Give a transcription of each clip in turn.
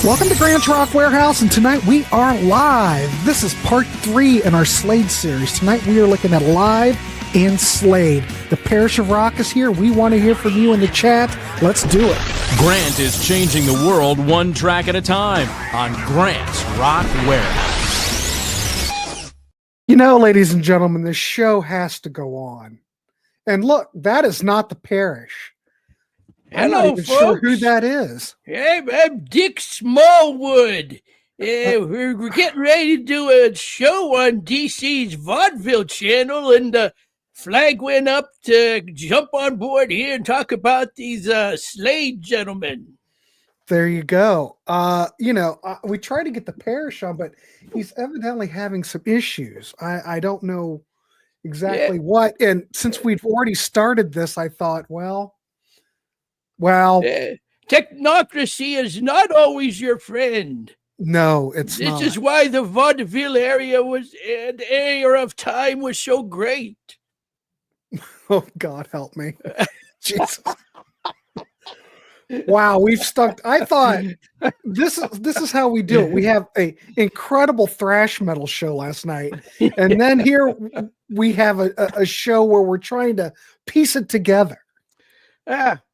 Welcome to Grant's Rock Warehouse, and tonight we are live. This is part 3 in our Slade series. Tonight we are looking at Live and Slade. The Parish of Rock is here. We want to hear from you in the chat. Let's do it. Grant is changing the world one track at a time on Grant's Rock Warehouse. You know, ladies and gentlemen, this show has to go on. And look, that is not the Parish. I'm not even sure who that is. I'm Dick Smallwood. We're getting ready to do a show on DC's vaudeville channel, and the flag went up to jump on board here and talk about these Slade gentlemen. There you go. We tried to get the Parish on, but he's evidently having some issues. I don't know exactly what. And since we've already started this, I thought, well, technocracy is not always your friend. No, it's not. This is why the vaudeville area of time was so great. Oh, God help me. Jesus. Wow, we've stuck. I thought this is how we do it. We have a incredible thrash metal show last night, and then here we have a show where we're trying to piece it together.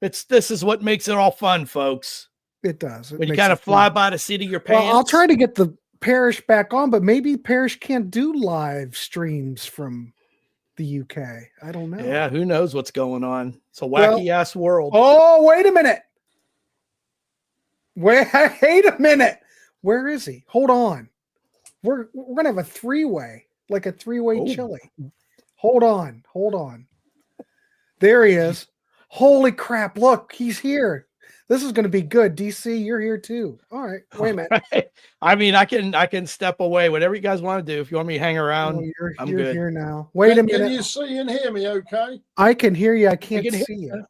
This is what makes it all fun, folks. It does. When you kind of fly by the seat of your pants. Well, I'll try to get the Parish back on, but maybe Parish can't do live streams from the UK. I don't know. Yeah, who knows what's going on? It's a wacky ass world. Oh, wait a minute. Wait a minute. Where is he? Hold on. We're gonna have a three-way, like a three-way chili. Hold on. There he is. Holy crap! Look, he's here. This is going to be good. DC, you're here too. All right. Wait a minute. I mean, I can step away. Whatever you guys want to do. If you want me to hang around, I'm you're good. Here now. Wait a minute. Can you see and hear me? Okay. I can hear you. I can't see you.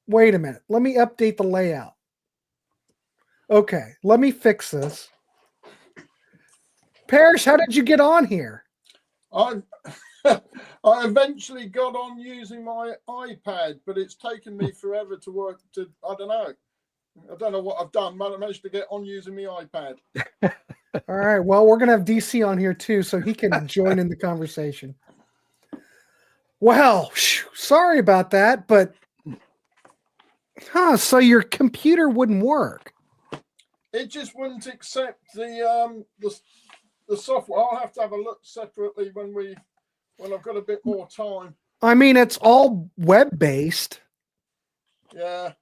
Wait a minute. Let me update the layout. Okay. Let me fix this. Parish, how did you get on here? I eventually got on using my iPad, but it's taken me forever to work. I don't know what I've done, but I managed to get on using my iPad. All right. Well, we're going to have DC on here too, so he can join in the conversation. Well, sorry about that, but so your computer wouldn't work. It just wouldn't accept the software. I'll have to have a look separately when I've got a bit more time. I mean, it's all web-based. Yeah.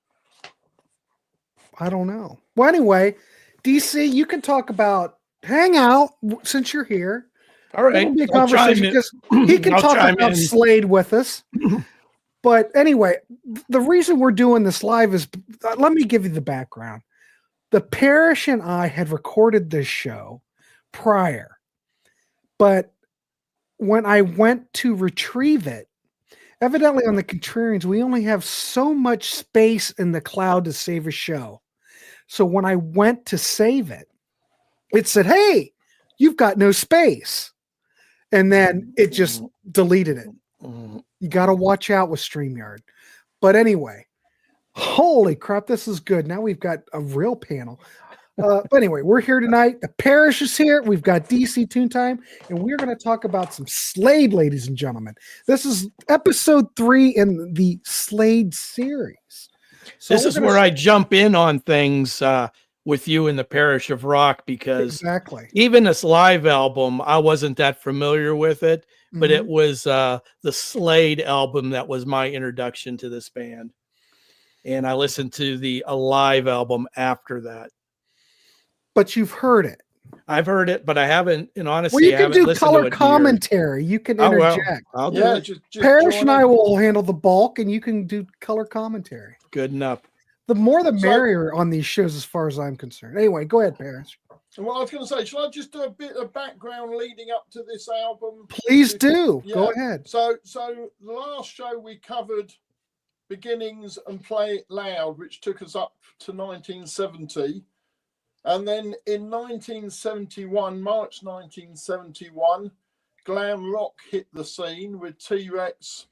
I don't know. Well, anyway, DC, you can talk about Hangout since you're here. All right. Be a conversation because he can talk about Slade with us. But anyway, the reason we're doing this live is, let me give you the background. The Parish and I had recorded this show prior, but when I went to retrieve it, evidently on the Contrarians, we only have so much space in the cloud to save a show. So when I went to save it, it said, hey, you've got no space. And then it just deleted it. You got to watch out with StreamYard. But anyway, holy crap, this is good. Now we've got a real panel. But anyway, we're here tonight. The Parish is here. We've got DC Tune Time, and we're going to talk about some Slade, ladies and gentlemen. This is episode 3 in the Slade series. So this is where I jump in on things with you in the Parish of Rock, because even this live album, I wasn't that familiar with it, but it was the Slade album that was my introduction to this band. And I listened to the Alive album after that. But you've heard it. I've heard it, but I haven't, in honesty, well, you can do color commentary. You can interject. I'll do it. Just Parish and I will handle the bulk, and you can do color commentary. Good enough. The more the merrier on these shows, as far as I'm concerned. Anyway, go ahead, Parish. Well, I was going to say, shall I just do a bit of background leading up to this album? Please do. Yeah. Go ahead. So the last show we covered Beginnings and Play It Loud, which took us up to 1970. And then in 1971, March 1971, glam rock hit the scene with T-Rex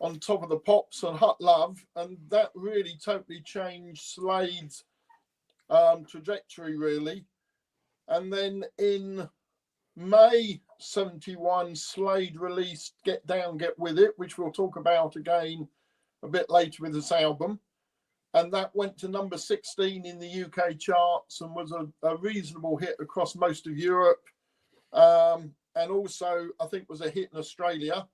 on Top of the Pops and Hot Love. And that really totally changed Slade's trajectory, really. And then in May 71, Slade released Get Down, Get With It, which we'll talk about again a bit later with this album. And that went to number 16 in the UK charts and was a reasonable hit across most of Europe. And also, I think, was a hit in Australia.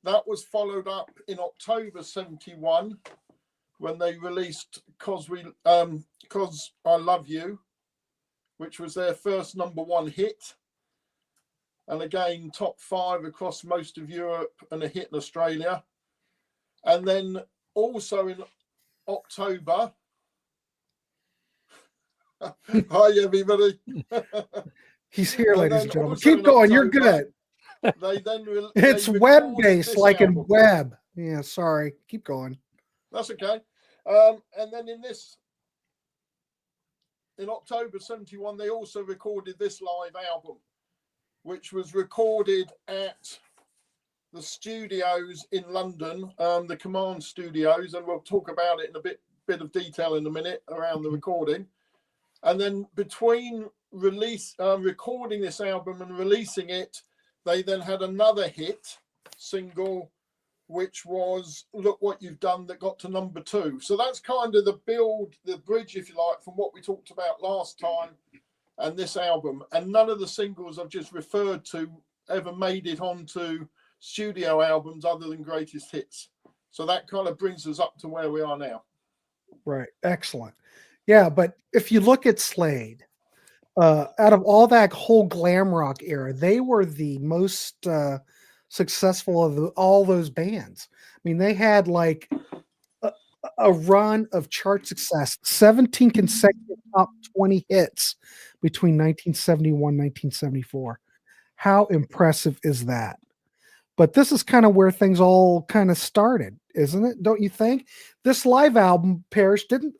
That was followed up in October 71 when they released Cause I Love You, which was their first #1 hit. And again, top 5 across most of Europe and a hit in Australia. And then also in October, hi everybody. He's here, ladies and gentlemen. Keep going, you're good. They then it's web-based, like in web. Yeah, sorry. Keep going. That's okay. And then in October 71, they also recorded this live album, which was recorded at the studios in London, the Command Studios, and we'll talk about it in a bit of detail in a minute around the recording. And then between recording this album and releasing it, they then had another hit single, which was Look What You've Done, that got to #2. So that's kind of the bridge, if you like, from what we talked about last time and this album. And none of the singles I've just referred to ever made it onto studio albums other than Greatest Hits. So that kind of brings us up to where we are now. Right. Excellent. Yeah, but if you look at Slade, out of all that whole glam rock era, they were the most successful of all those bands. I mean, they had like a run of chart success, 17 consecutive top 20 hits between 1971 and 1974. How impressive is that? But this is kind of where things all kind of started, isn't it? Don't you think? This live album, Parish, didn't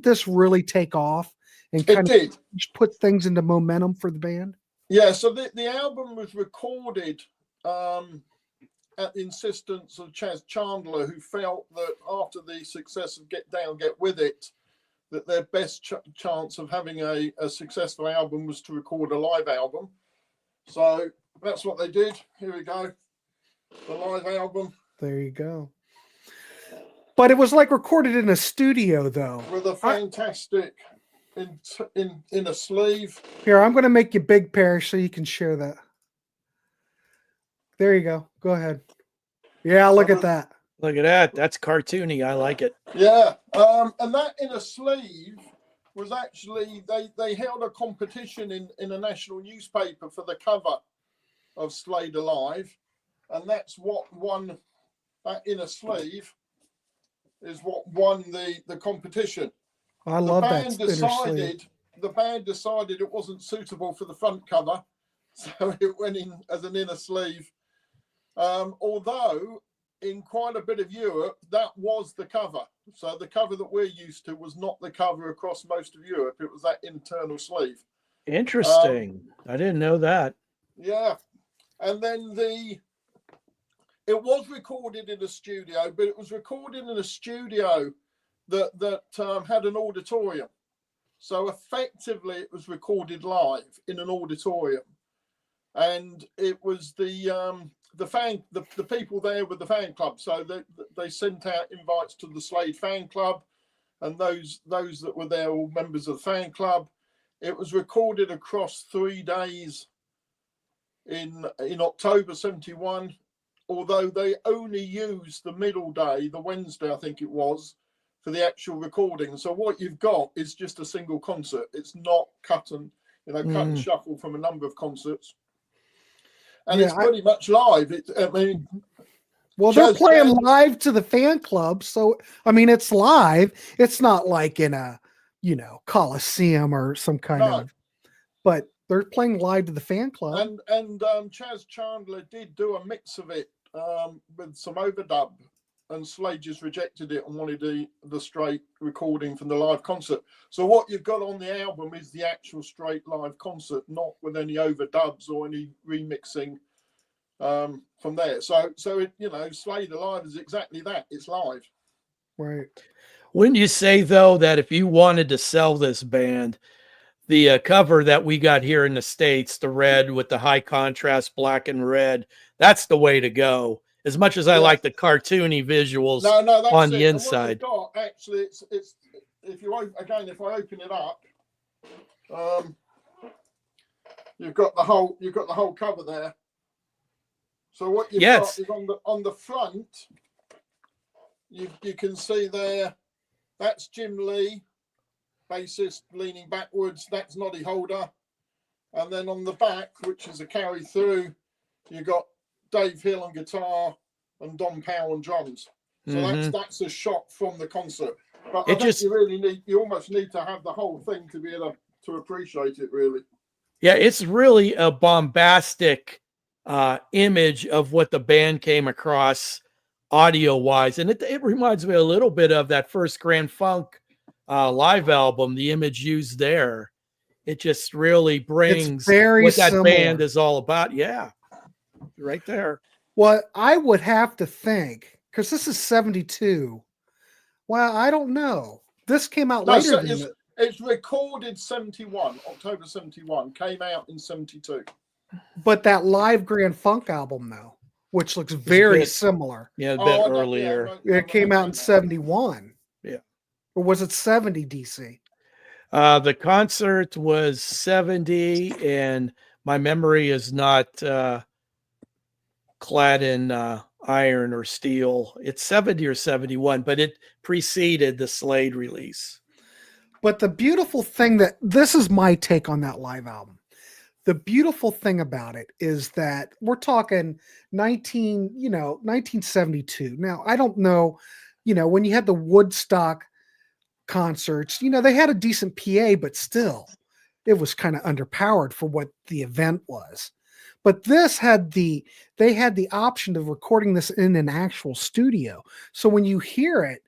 this really take off and kind of put things into momentum for the band? Yeah, so the album was recorded at the insistence of Chas Chandler, who felt that after the success of Get Down, Get With It, that their best chance of having a successful album was to record a live album. So that's what they did. Here we go. The live album. There you go. But it was like recorded in a studio, though. With a fantastic in a sleeve. Here, I'm going to make you big, Parish, so you can share that. There you go. Go ahead. Yeah, look at that. Look at that. That's cartoony. I like it. Yeah. And that in a sleeve was actually, they held a competition in a national newspaper for the cover of Slade Alive. And that's what won, that in a sleeve is what won the competition. I love that. The band decided it wasn't suitable for the front cover, so it went in as an inner sleeve. Although in quite a bit of Europe, that was the cover. So the cover that we're used to was not the cover across most of Europe. It was that internal sleeve. Interesting. I didn't know that. Yeah. And then it was recorded in a studio, but it was recorded in a studio that had an auditorium. So effectively it was recorded live in an auditorium. And it was the people there with the fan club. So they sent out invites to the Slade fan club, and those that were there were members of the fan club. It was recorded across 3 days in October 71, although they only used the middle day, the Wednesday, I think it was, for the actual recording. So what you've got is just a single concert. It's not cut and shuffle from a number of concerts. And it's pretty much live. Well, they're playing live to the fan club. So, I mean, it's live. It's not like in a, Coliseum or some kind of, but they're playing live to the fan club. And Chas Chandler did do a mix of it with some overdub, and Slade just rejected it and wanted the straight recording from the live concert. So what you've got on the album is the actual straight live concert, not with any overdubs or any remixing from there. So it, Slade Alive is exactly that. It's live. Right. Wouldn't you say, though, that if you wanted to sell this band, the cover that we got here in the States, the red with the high contrast black and red, that's the way to go. As much as I like the cartoony visuals on the inside. Actually, it's if you again, if I open it up, you've got the whole cover there. So what you've got is on the front, you can see there, that's Jim Lea, bassist, leaning backwards. That's Noddy Holder. And then on the back, which is a carry through, you got Dave Hill on guitar and Don Powell on drums. So that's a shot from the concert. But I think you almost need to have the whole thing to be able to appreciate it, really. Yeah, it's really a bombastic image of what the band came across audio-wise. And it reminds me a little bit of that first Grand Funk live album, the image used there. It just really brings what that band is all about. Yeah, right there. Well, I would have to think, because this is 72. Well, I don't know. This came out later than it. It's recorded 71, October 71, came out in 72. But that live Grand Funk album, though, which looks very similar. Yeah, a bit earlier. It came out in 71. Yeah. Or was it 70, DC? The concert was 70, and my memory is not clad in iron or steel. It's 70 or 71, but it preceded the Slade release. But the beautiful thing this is my take on that live album. The beautiful thing about it is that we're talking 1972. Now, I don't know, when you had the Woodstock concerts, they had a decent PA, but still it was kind of underpowered for what the event was. But they had the option of recording this in an actual studio. So when you hear it,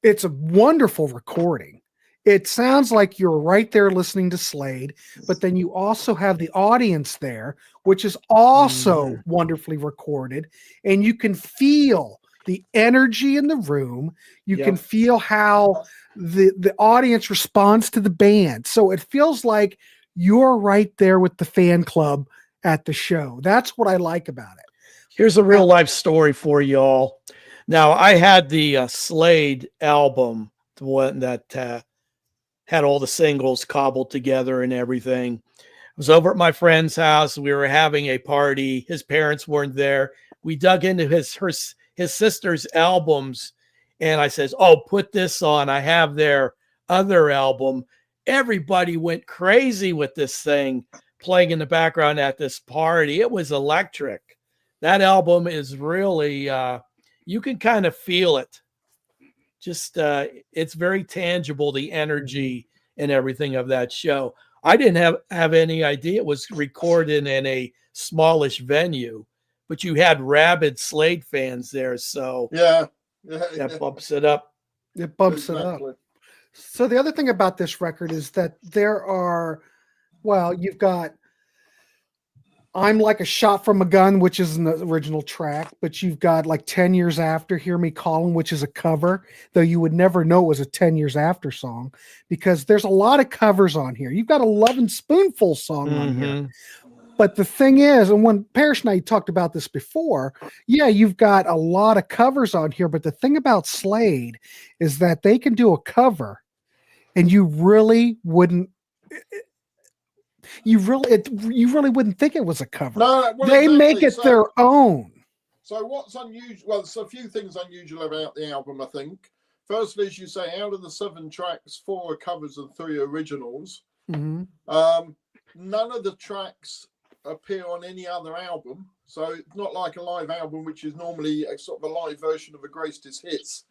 it's a wonderful recording. It sounds like you're right there listening to Slade, but then you also have the audience there, which is also wonderfully recorded. And you can feel the energy in the room. You can feel how the audience responds to the band. So it feels like you're right there with the fan club at the show. That's what I like about it. Here's a real life story for y'all. Now, I had the Slade album, the one that had all the singles cobbled together and everything. I was over at my friend's house. We were having a party. His parents weren't there. We dug into his sister's albums, and I says, "Oh, put this on. I have their other album." Everybody went crazy with this thing playing in the background at this party. It was electric. That album is really, you can kind of feel it. Just, it's very tangible, the energy and everything of that show. I didn't have any idea it was recorded in a smallish venue, but you had rabid Slade fans there. So that bumps it up. It bumps it up. So the other thing about this record is that you've got I'm Like a Shot from a Gun, which is an original track, but you've got like 10 Years After, Hear Me Calling, which is a cover, though you would never know it was a 10 Years After song because there's a lot of covers on here. You've got a Lovin' Spoonful song on here. But the thing is, and when Parish and I talked about this before, you've got a lot of covers on here, but the thing about Slade is that they can do a cover and you really wouldn't wouldn't think it was a cover. No, they make it their own. So what's unusual? Well, there's a few things unusual about the album, I think. Firstly, as you say, out of the 7 tracks, 4 are covers and 3 originals. None of the tracks appear on any other album. So it's not like a live album, which is normally a sort of a live version of a greatest hits.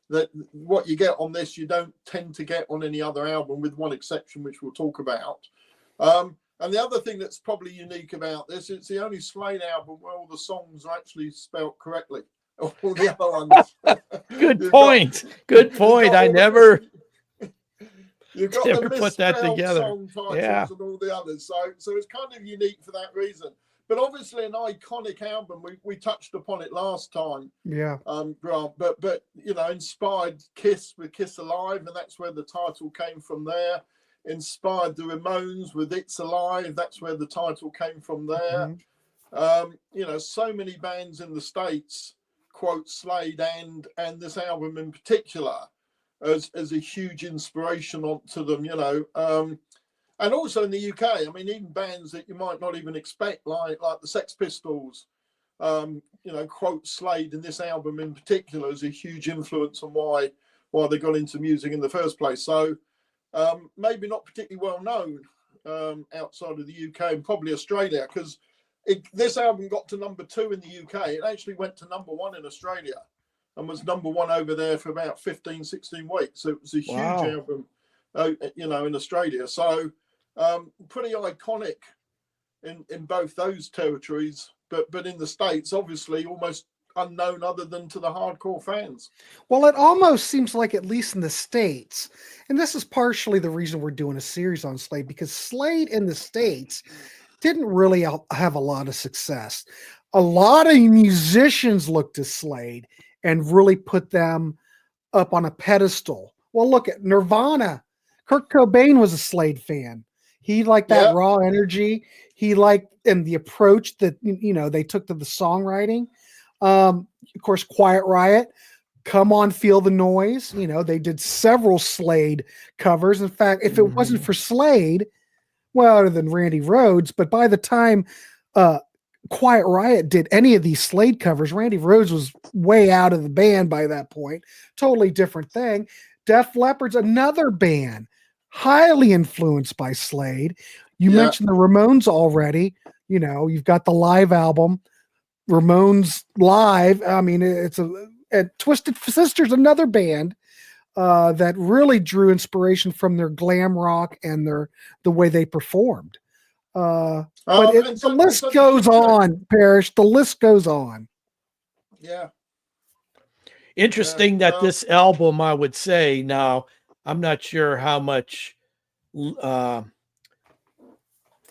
That what you get on this, you don't tend to get on any other album, with one exception, which we'll talk about. And the other thing that's probably unique about this, it's the only Slade album where all the songs are actually spelled correctly. All the other ones. Good point. I never You've got never the put that together. Song titles and all the others. So it's kind of unique for that reason. but obviously an iconic album. We touched upon it last time. Yeah. Grant, but you know, inspired Kiss with Kiss Alive, and that's where the title came from there. Inspired the Ramones with It's Alive. That's where the title came from there. You know, so many bands in the States quote Slade and this album in particular as a huge inspiration onto them, you know. And also in the UK, I mean, even bands that you might not even expect, like the Sex Pistols, you know, quote Slade in this album in particular as a huge influence on why they got into music in the first place. So maybe not particularly well known outside of the UK and probably Australia, because this album got to #2 in the UK. It actually went to #1 in Australia and was #1 over there for about 15, 16 weeks. So it was a huge album, you know, in Australia. So pretty iconic in both those territories, but in the States, obviously almost unknown other than to the hardcore fans. Well, it almost seems like, at least in the States, and this is partially the reason we're doing a series on Slade, because Slade in the States didn't really have a lot of success. A lot of musicians looked to Slade and really put them up on a pedestal. Well, look at Nirvana. Kurt Cobain was a Slade fan. He liked that raw energy. He liked, and the approach that, you know, they took to the songwriting. Of course, Quiet Riot, Come On, Feel the Noise. You know, they did several Slade covers. In fact, if it wasn't for Slade, well, other than Randy Rhoads, but by the time Quiet Riot did any of these Slade covers, Randy Rhoads was way out of the band by that point. Totally different thing. Def Leppard's another band highly influenced by Slade. You mentioned the Ramones already. You know, you've got the live album, Ramones Live. I mean, it's a Twisted Sister's another band that really drew inspiration from their glam rock and the way they performed. But the list goes on, Parish. The list goes on. Yeah. Interesting that this album, I would say, now, I'm not sure how much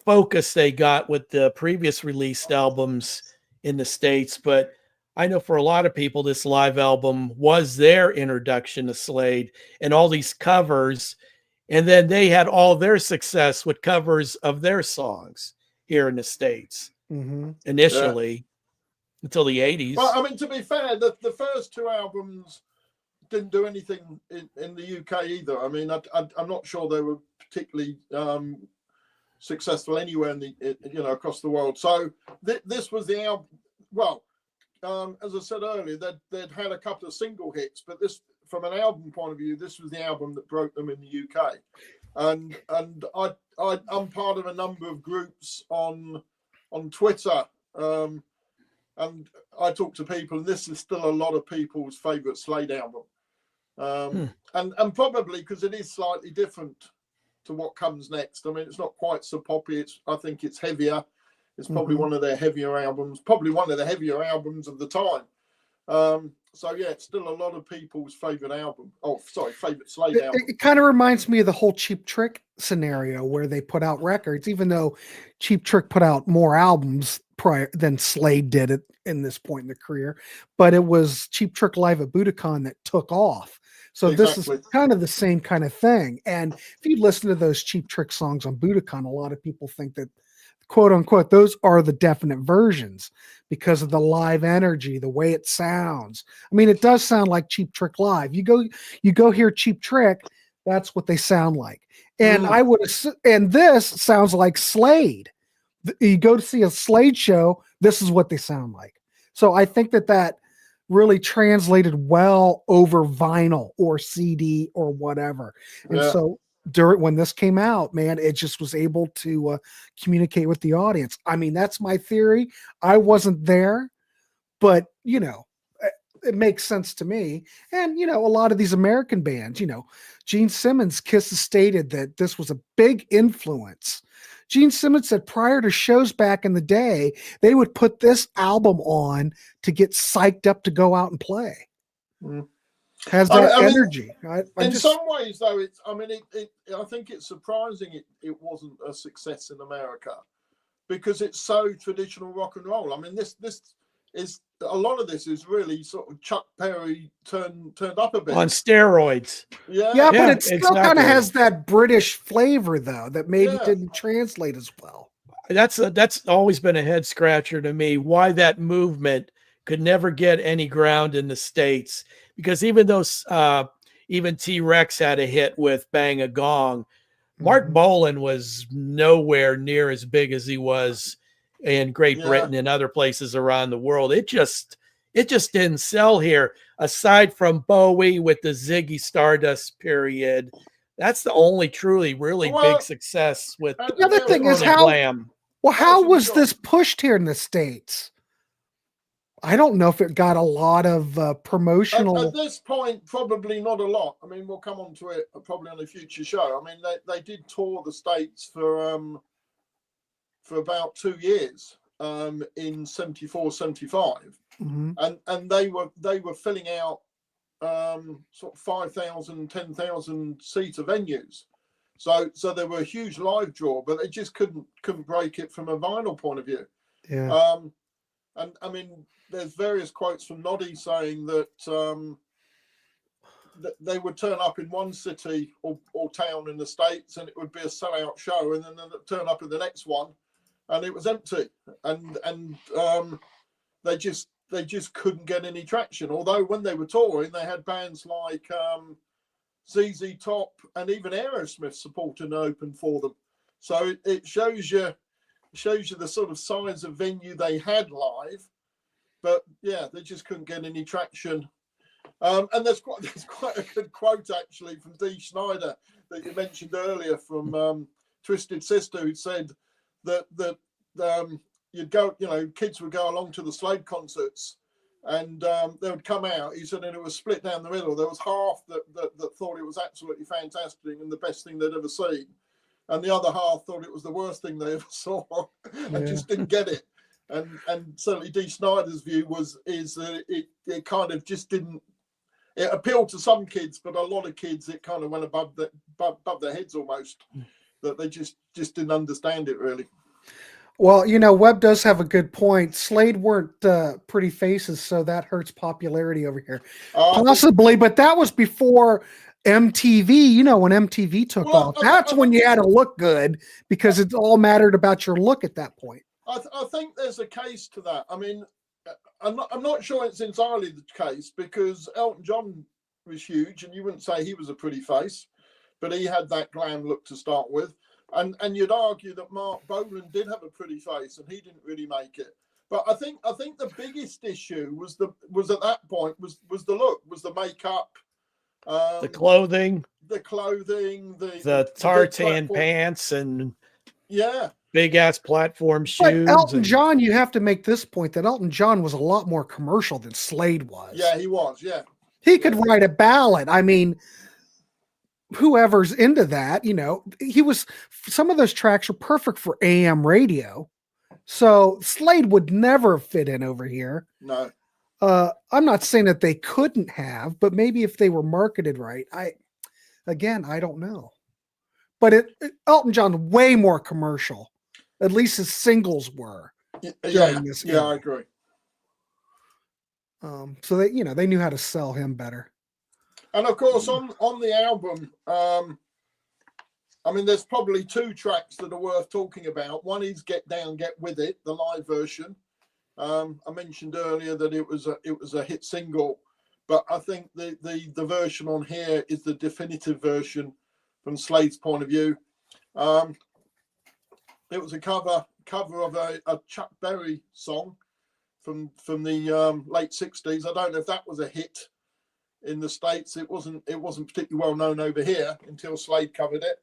focus they got with the previous released albums in the States, but I know for a lot of people, this live album was their introduction to Slade and all these covers. And then they had all their success with covers of their songs here in the States initially until the 80s. Well, I mean, to be fair, the first two albums didn't do anything in the UK either. I mean, I'm not sure they were particularly successful anywhere in the, you know, across the world. So this was the album. Well, as I said earlier, they'd had a couple of single hits, but this, from an album point of view, this was the album that broke them in the UK. And I'm part of a number of groups on Twitter, and I talk to people, and this is still a lot of people's favourite Slade album. And probably because it is slightly different to what comes next. I mean, it's not quite so poppy. I think it's heavier. It's probably one of their heavier albums, probably one of the heavier albums of the time. So yeah, it's still a lot of people's favorite album. Oh, sorry, favorite Slade album. It kind of reminds me of the whole Cheap Trick scenario where they put out records, even though Cheap Trick put out more albums prior than Slade did it in this point in the career. But it was Cheap Trick Live at Budokan that took off. So this is kind of the same kind of thing. And if you listen to those Cheap Trick songs on Budokan, a lot of people think that, quote unquote, those are the definite versions because of the live energy, the way it sounds. I mean, it does sound like Cheap Trick live. You go hear Cheap Trick, that's what they sound like. And I would assume, and this sounds like Slade. You go to see a Slade show, this is what they sound like. So I think that really translated well over vinyl or CD or whatever. And so when this came out, man, it just was able to communicate with the audience. I mean, that's my theory. I wasn't there, but you know, it makes sense to me. And you know, a lot of these American bands, you know, Gene Simmons, Kiss has stated that this was a big influence. Gene Simmons said prior to shows back in the day, they would put this album on to get psyched up to go out and play. Has that energy. In some ways, though, I think it's surprising it wasn't a success in America. because it's so traditional rock and roll. I mean, this is a lot of this is really sort of Chuck Berry turned up a bit on steroids. Yeah, but it still kind of has that British flavor though that maybe didn't translate as well. That's always been a head scratcher to me, why that movement could never get any ground in the States, because even though even T-Rex had a hit with Bang a Gong, Mark Bolan was nowhere near as big as he was in Great Britain and other places around the world. It just didn't sell here, aside from Bowie with the Ziggy Stardust period. That's the only truly really big success with the other thing is glam. How was this pushed here in the States? I don't know if it got a lot of promotional. At this point, probably not a lot. I mean, we'll come on to it probably on a future show. I mean, they did tour the States for about 2 years in 74, 75. And they were filling out sort of 5,000, 10,000 seater venues. So they were a huge live draw, but they just couldn't break it from a vinyl point of view. Yeah. And I mean, there's various quotes from Noddy saying that they would turn up in one city or town in the States, and it would be a sellout show, and then they'd turn up in the next one, and it was empty, and they just couldn't get any traction. Although when they were touring, they had bands like ZZ Top and even Aerosmith supporting and open for them. So it shows you the sort of size of venue they had live, but yeah, they just couldn't get any traction. And there's quite a good quote actually from Dee Snider that you mentioned earlier from Twisted Sister, who said that you'd go, kids would go along to the Slade concerts, and they would come out. He said, and it was split down the middle. There was half that thought it was absolutely fantastic and the best thing they'd ever seen, and the other half thought it was the worst thing they ever saw and just didn't get it. And certainly Dee Snider's view is that it kind of just didn't. It appealed to some kids, but a lot of kids it kind of went above their heads almost. That they just didn't understand it really. Well, Webb does have a good point. Slade weren't pretty faces, so that hurts popularity over here. Possibly, but that was before MTV. When MTV took off, that's when you had to look good, because it all mattered about your look at that point. I think there's a case to that. I mean, I'm not sure it's entirely the case, because Elton John was huge, and you wouldn't say he was a pretty face, but he had that glam look to start with. And you'd argue that Mark Bolan did have a pretty face, and he didn't really make it. But I think the biggest issue was at that point was the look, was the makeup, the clothing, the tartan pants, and big ass platform shoes. But Elton John, you have to make this point that Elton John was a lot more commercial than Slade was. Yeah, he was. Yeah, he could write a ballad. I mean, whoever's into that, some of those tracks are perfect for AM radio. So Slade would never fit in over here. No. I'm not saying that they couldn't have, but maybe if they were marketed right. I don't know. But Elton John way more commercial. At least his singles were. Yeah, I agree. So they knew how to sell him better. And of course, on the album, I mean, there's probably two tracks that are worth talking about. One is "Get Down, Get With It," the live version. I mentioned earlier that it was a hit single, but I think the version on here is the definitive version from Slade's point of view. It was a cover of a Chuck Berry song from the late 60s. I don't know if that was a hit in the States. It wasn't particularly well known over here until Slade covered it.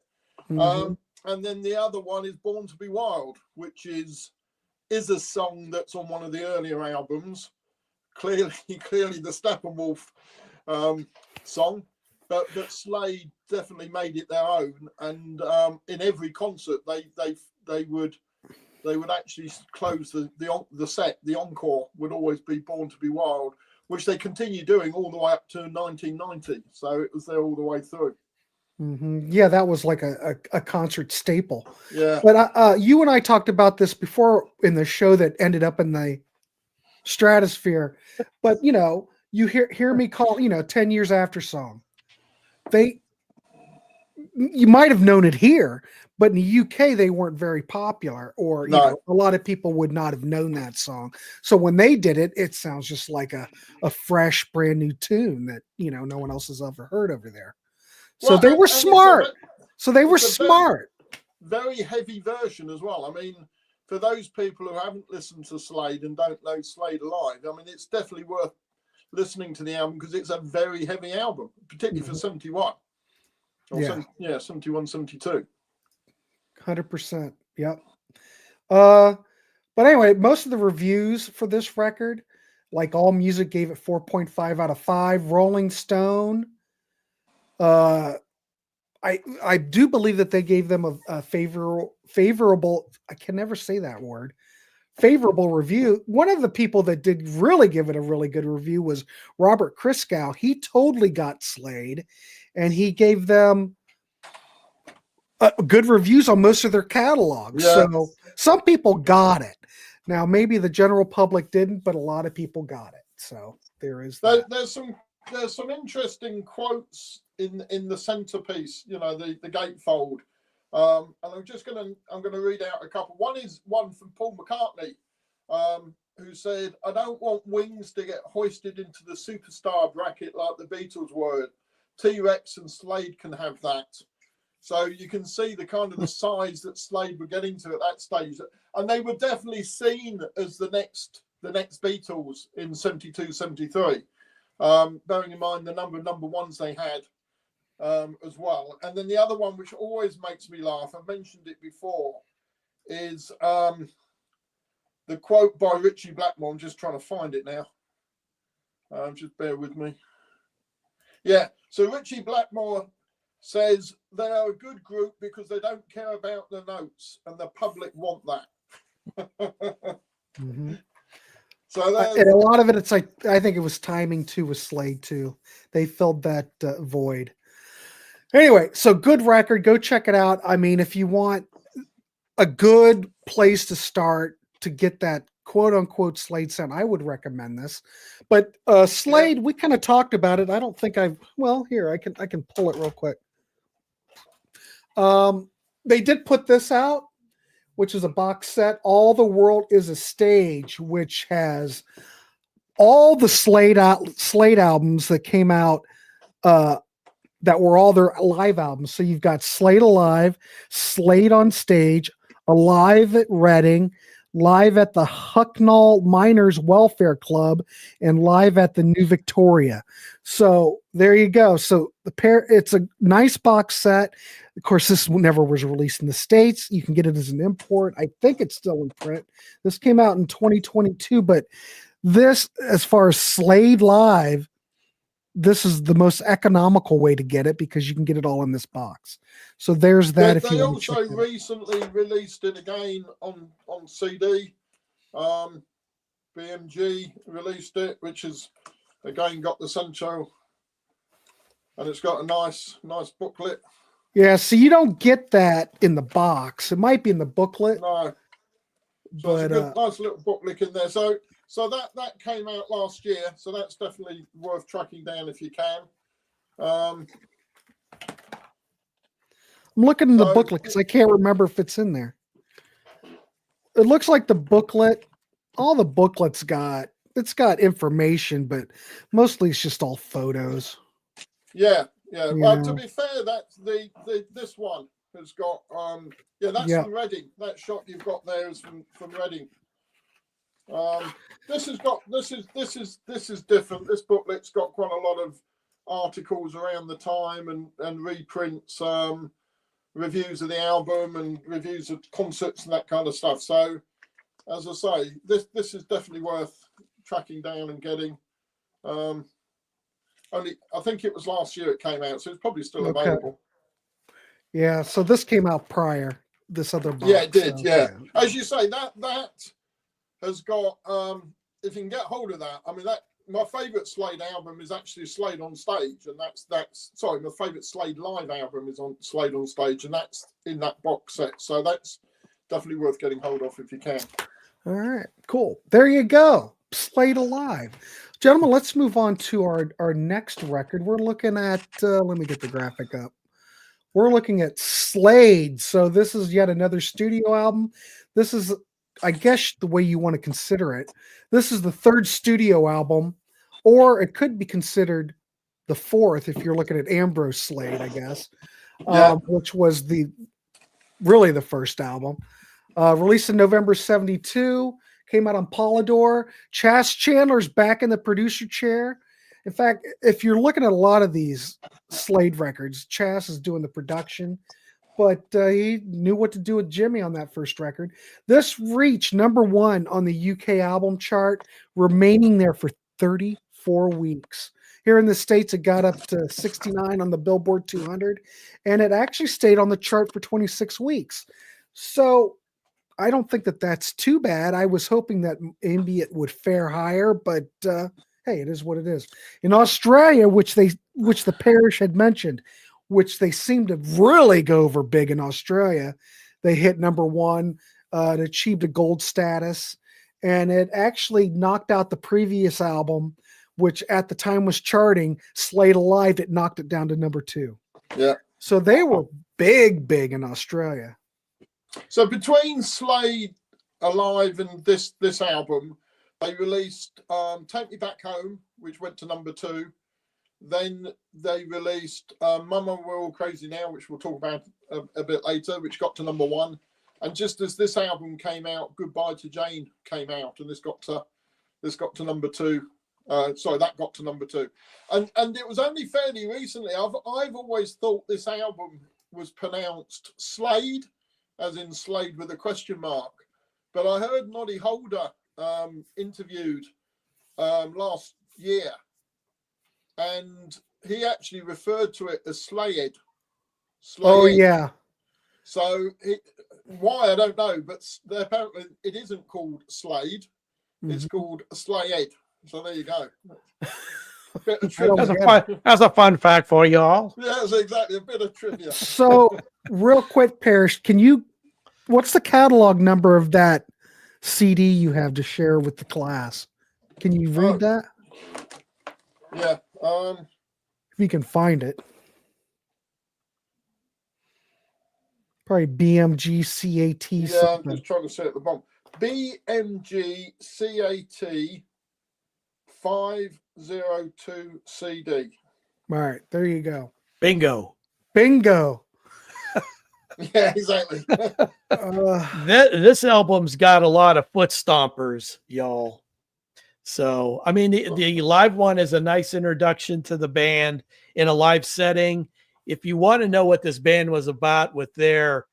And then the other one is "Born to Be Wild," which is a song that's on one of the earlier albums. Clearly the Steppenwolf song, but Slade definitely made it their own. And in every concert, they would actually close the set. The encore would always be "Born to Be Wild," which they continue doing all the way up to 1990. So it was there all the way through. Yeah, that was like a concert staple. Yeah. But you and I talked about this before in the show that ended up in the stratosphere. But you hear me call 10 years after song. You might have known it here, but in the UK they weren't very popular, or a lot of people would not have known that song. So when they did it, it sounds just like a fresh, brand new tune that no one else has ever heard over there. So they were smart. Very heavy version as well. I mean, for those people who haven't listened to Slade and don't know Slade live, I mean, it's definitely worth listening to the album because it's a very heavy album, particularly for 71. Or 71, 72. 100%. Yep. But anyway, most of the reviews for this record, like All Music, gave it 4.5 out of 5. Rolling Stone, I do believe that they gave them a favorable. I can never say that word. Favorable review. One of the people that did really give it a really good review was Robert Christgau. He totally got Slade, and he gave them good reviews on most of their catalogs. Yeah. So some people got it. Now maybe the general public didn't, but a lot of people got it. So there is that. There's some interesting quotes in the centerpiece, the gatefold. And I'm gonna read out a couple. One is one from Paul McCartney, who said, "I don't want Wings to get hoisted into the superstar bracket like the Beatles were. T-Rex and Slade can have that." So you can see the kind of the size that Slade were getting to at that stage, and they were definitely seen as the next Beatles in 72, 73. Bearing in mind the number of number ones they had as well. And then the other one, which always makes me laugh, I mentioned it before, is the quote by Richie Blackmore. I'm just trying to find it now. Just bear with me. Yeah, so Richie Blackmore says they are a good group because they don't care about the notes, and the public want that. So and a lot of it, it's like, I think it was timing too with Slade too. They filled that void. Anyway, so good record. Go check it out. I mean, if you want a good place to start to get that quote unquote Slade sound, I would recommend this. But Slade, we kind of talked about it. I don't think here, I can pull it real quick. They did put this out, which is a box set, All the World is a Stage, which has all the Slade albums that came out that were all their live albums. So you've got Slade Alive, Slade on Stage, Alive at Reading, Live at the Hucknall Miners Welfare Club, and Live at the New Victoria. So there you go. So it's a nice box set. Of course, this never was released in the States. You can get it as an import. I think it's still in print. This came out in 2022, but this, as far as Slade Live, this is the most economical way to get it because you can get it all in this box. So there's that. They also recently released it again on CD. BMG released it, which is again got the Sancho, and it's got a nice booklet. Yeah, so you don't get that in the box. It might be in the booklet. No, so it's a good, nice little booklet in there. So that came out last year, so that's definitely worth tracking down if you can. I'm looking in the booklet because I can't remember if it's in there. It looks like the booklet, all the booklets got information, but mostly it's just all photos. Yeah. Well, to be fair, that's this one has got that's from Reading. That shot you've got there is from Reading. This is different. This booklet's got quite a lot of articles around the time and reprints, reviews of the album and reviews of concerts and that kind of stuff. So, as I say, this is definitely worth tracking down and getting. Only I think it was last year it came out, so it's probably still available. Yeah, so this came out prior. This other box. Yeah, it did. So, yeah, as you say, that has got. If you can get hold of that, I mean, that my favourite Slade album is actually Slade on Stage, and that's sorry, my favourite Slade live album is on Slade on Stage, and that's in that box set. So that's definitely worth getting hold of if you can. All right, cool. There you go. Slade Alive. Gentlemen, let's move on to our next record. We're looking at, let me get the graphic up. We're looking at Slade. So this is yet another studio album. This is, I guess, the way you want to consider it. This is the third studio album, or it could be considered the fourth if you're looking at Ambrose Slade, I guess, which was really the first album. Released in November 72, came out on Polydor. Chas Chandler's back in the producer chair. In fact, if you're looking at a lot of these Slade records, Chas is doing the production, but he knew what to do with Jimmy on that first record. This reached #1 on the UK album chart, remaining there for 34 weeks. Here in the States, it got up to 69 on the Billboard 200, and it actually stayed on the chart for 26 weeks. So I don't think that that's too bad. I was hoping that maybe it would fare higher, but hey, it is what it is. In Australia, which the Parish had mentioned, which they seemed to really go over big in Australia, they hit #1. It achieved a gold status, and it actually knocked out the previous album, which at the time was charting, Slade Alive. It knocked it down to #2. Yeah. So they were big in Australia. So between Slade Alive and this album, they released Take Me Back Home, which went to #2. Then they released Mama We're All Crazy Now, which we'll talk about a bit later, which got to #1. And just as this album came out, Goodbye to Jane came out, and this got to #2. Sorry, that got to #2. And it was only fairly recently. I've always thought this album was pronounced Slade, as in Slade with a question mark. But I heard Noddy Holder interviewed last year, and he actually referred to it as Slade. Oh, yeah. So why, I don't know, but apparently it isn't called Slade. Mm-hmm. It's called Slade. So there you go. That's a fun fact for y'all. Yeah, that's exactly a bit of trivia. So real quick, Parish, what's the catalog number of that CD you have to share with the class? Can you read that? Yeah. If you can find it. Probably BMG CAT. Yeah, something. I'm just trying to say at the bottom. BMG CAT 502 CD. All right, there you go. Bingo. Yeah, exactly. This album's got a lot of foot stompers, y'all. So, I mean, the live one is a nice introduction to the band in a live setting. If you want to know what this band was about with their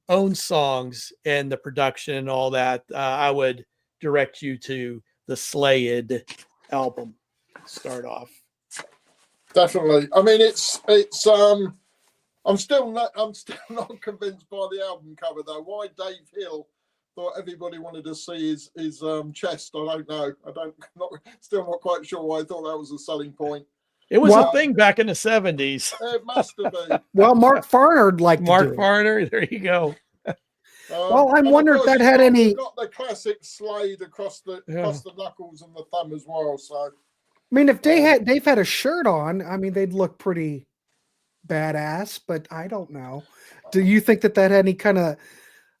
own songs and the production and all that, I would direct you to the Slade album. Start off. Definitely. I mean, it's I'm still not convinced by the album cover though. Why Dave Hill thought everybody wanted to see his chest, I don't know. Still not quite sure why I thought that was a selling point. It was a thing back in the 70s. It must have been. Well, Mark Farner liked Mark Farner, there you go. Well, I'm wondering if that had any. Got the classic Slade across the knuckles and the thumb as well. So, I mean, if Dave had a shirt on, I mean, they'd look pretty badass. But I don't know. Do you think that had any kind of?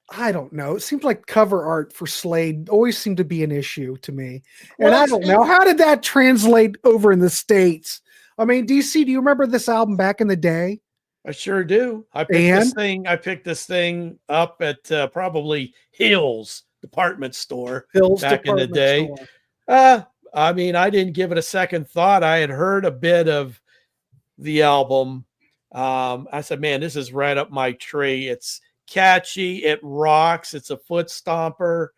I don't know. It seems like cover art for Slade always seemed to be an issue to me, and I don't know how did that translate over in the States. I mean, DC, do you remember this album back in the day? I sure do. I picked this thing up at probably Hills department store back in the day. I mean, I didn't give it a second thought. I had heard a bit of the album. I said, man, this is right up my tree. It's catchy. It rocks. It's a foot stomper.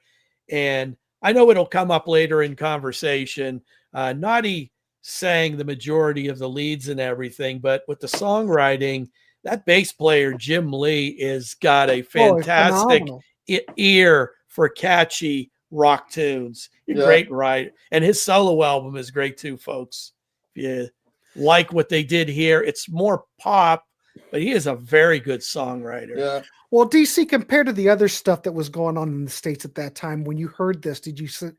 And I know it'll come up later in conversation. Noddy sang the majority of the leads and everything, but with the songwriting, that bass player Jim Lea is got a fantastic ear for catchy rock tunes. Great, right? And his solo album is great too, folks. If you like what they did here, it's more pop, but he is a very good songwriter. Yeah. Well, DC, compared to the other stuff that was going on in the States at that time, when you heard this, did you sit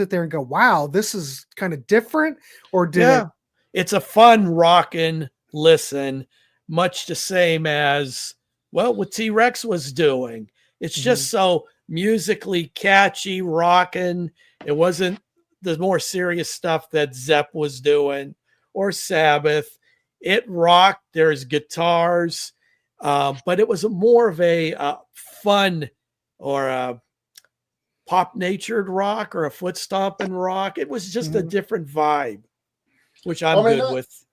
there and go, wow, this is kind of different? Or did it's a fun rockin' listen, much the same as, well, what T-Rex was doing. It's just so musically catchy, rockin'. It wasn't the more serious stuff that Zepp was doing or Sabbath. It rocked. There's guitars. But it was more of a fun or a pop-natured rock or a foot-stomping rock. It was just a different vibe, which I'm good with.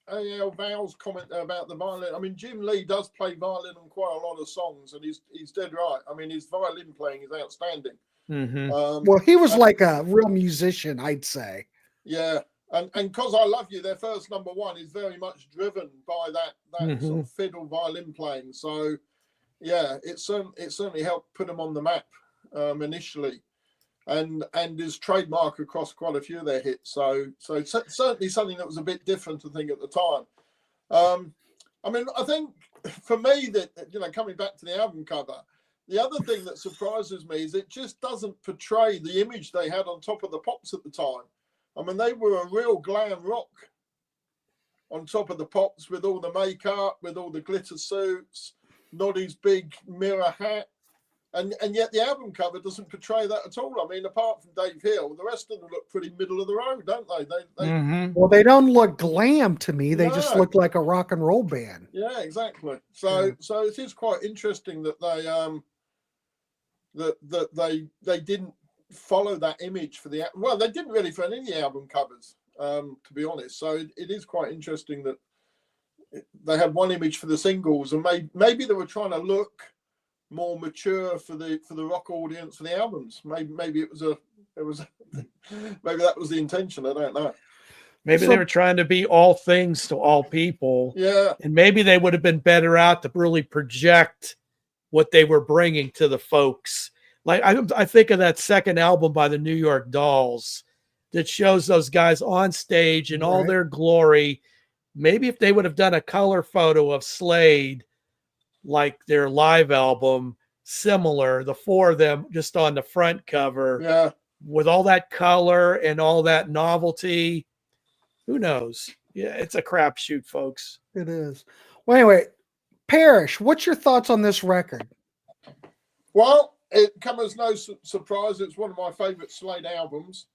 A.L. Val's comment about the violin. I mean, Jim Lea does play violin on quite a lot of songs, and he's dead right. I mean, his violin playing is outstanding. Well, he was like a real musician, I'd say. Yeah. And Cause I Love You, their first number one is very much driven by that sort of fiddle violin playing. So, yeah, it certainly helped put them on the map initially, and is trademark across quite a few of their hits. So certainly something that was a bit different, I think, at the time. I mean, I think for me that coming back to the album cover, the other thing that surprises me is it just doesn't portray the image they had on Top of the Pops at the time. I mean, they were a real glam rock on Top of the Pops, with all the makeup, with all the glitter suits, Noddy's big mirror hat. And yet the album cover doesn't portray that at all. I mean, apart from Dave Hill, the rest of them look pretty middle of the road, don't they? Well, they don't look glam to me. They just look like a rock and roll band. Yeah, exactly. So it is quite interesting that they didn't follow that image for the, well, they didn't really for any of the album covers, to be honest. So it is quite interesting that they had one image for the singles, and maybe they were trying to look more mature for the rock audience for the albums. Maybe it was maybe that was the intention. I don't know. Maybe they were trying to be all things to all people. Yeah. And maybe they would have been better out to really project what they were bringing to the folks. Like I think of that second album by the New York Dolls that shows those guys on stage in all their glory. Maybe if they would have done a color photo of Slade, like their live album, similar, the four of them just on the front cover, with all that color and all that novelty, who knows? Yeah, it's a crapshoot, folks. It is. Well, anyway, Parish, what's your thoughts on this record? Well, it comes as no surprise. It's one of my favorite Slade albums.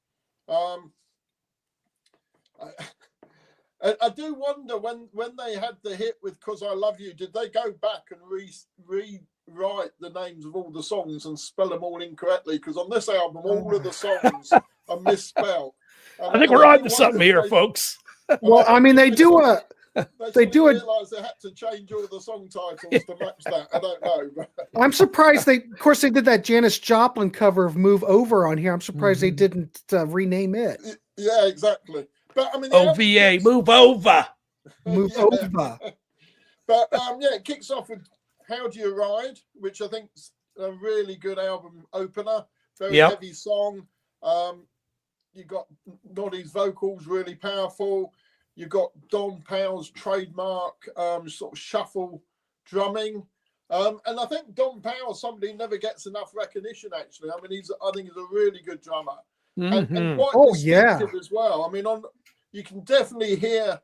I do wonder when they had the hit with "Cause I Love You," did they go back and rewrite the names of all the songs and spell them all incorrectly? Because on this album, all of the songs are misspelled. I think we're on to something here, folks. Well, I mean, they do a. They realized they had to change all the song titles to match that. I don't know. I'm surprised of course, they did that Janis Joplin cover of "Move Over" on here. I'm surprised they didn't rename it. Yeah, exactly. But I mean, OVA, move over. Move over. But it kicks off with "How Do You Ride," which I think is a really good album opener. Very heavy song. You got Noddy's vocals, really powerful. You got Don Powell's trademark sort of shuffle drumming. And I think Don Powell, somebody never gets enough recognition, actually. I mean, I think he's a really good drummer. And quite distinctive as well. I mean, you can definitely hear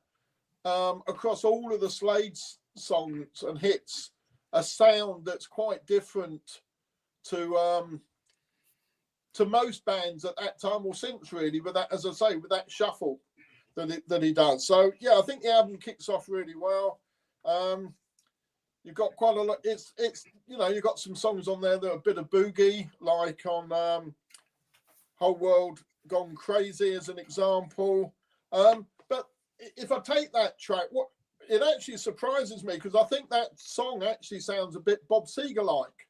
across all of the Slade songs and hits a sound that's quite different to most bands at that time or since, really, with that, as I say, with that shuffle that he does. So yeah, I think the album kicks off really well. You've got quite a lot. It's you've got some songs on there that are a bit of boogie, like on Whole World Gone Crazy as an example. But if I take that track, it actually surprises me, because I think that song actually sounds a bit Bob Seger-like.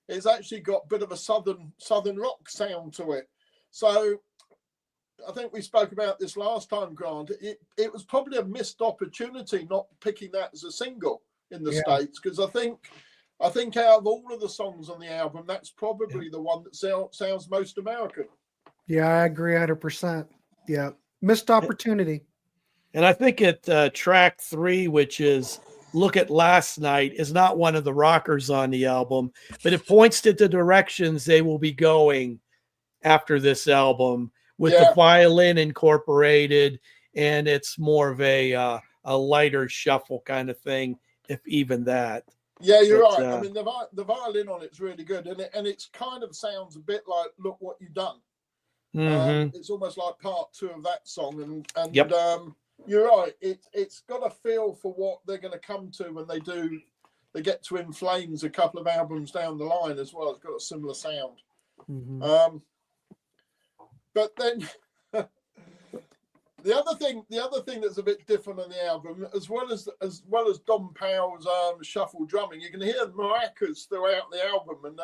It's actually got a bit of a southern rock sound to it. So I think we spoke about this last time, Grant. It was probably a missed opportunity not picking that as a single in the States, because I think I think out of all of the songs on the album, that's probably the one that sounds most American. Yeah, I agree 100%. Yeah, missed opportunity. And I think at track 3, which is Look at Last Night, is not one of the rockers on the album, but it points to the directions they will be going after this album with the violin incorporated, and it's more of a lighter shuffle kind of thing, if even that. Yeah, you're right. I mean, the violin on it's really good, and it's kind of sounds a bit like "Look What You've Done." It's almost like part 2 of that song, and you're right. It's got a feel for what they're going to come to when they get to In Flames a couple of albums down the line as well. It's got a similar sound. But then the other thing that's a bit different on the album, as well as Don Powell's shuffle drumming, you can hear maracas throughout the album, and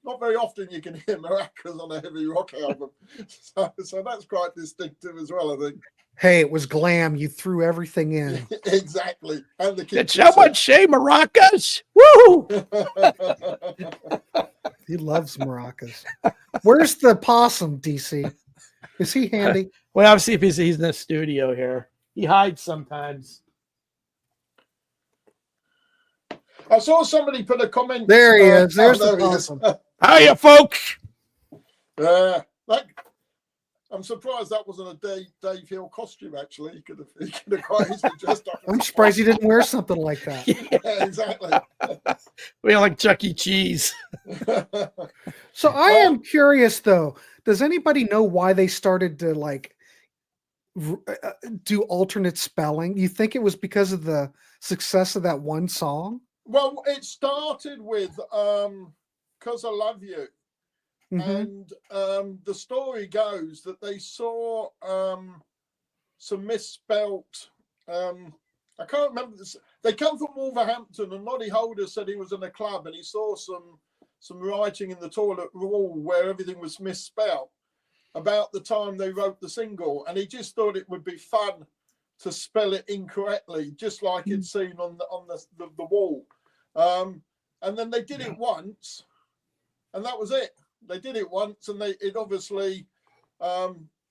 not very often you can hear maracas on a heavy rock album. So that's quite distinctive as well, I think. Hey, it was glam. You threw everything in. Exactly. And the Did someone say maracas? Woo! He loves maracas. Where's the possum, DC? Is he handy? Well, I'll see if he's in the studio here. He hides sometimes. I saw somebody put a comment. There he is. There's the possum. Hiya, folks. I'm surprised that wasn't a Dave Hill costume, actually. He could have quite easily dressed up. I'm surprised he didn't wear something like that. Yeah, exactly. We like Chuck E. Cheese. So I am curious, though. Does anybody know why they started to do alternate spelling? You think it was because of the success of that one song? Well, it started with "'Cause I Love You." And the story goes that they saw some misspelt. I can't remember this. They come from Wolverhampton, and Noddy Holder said he was in a club and he saw some writing in the toilet wall where everything was misspelt about the time they wrote the single, and he just thought it would be fun to spell it incorrectly, just like he'd seen on the wall. And then they did it once, and that was it. They did it once, and it obviously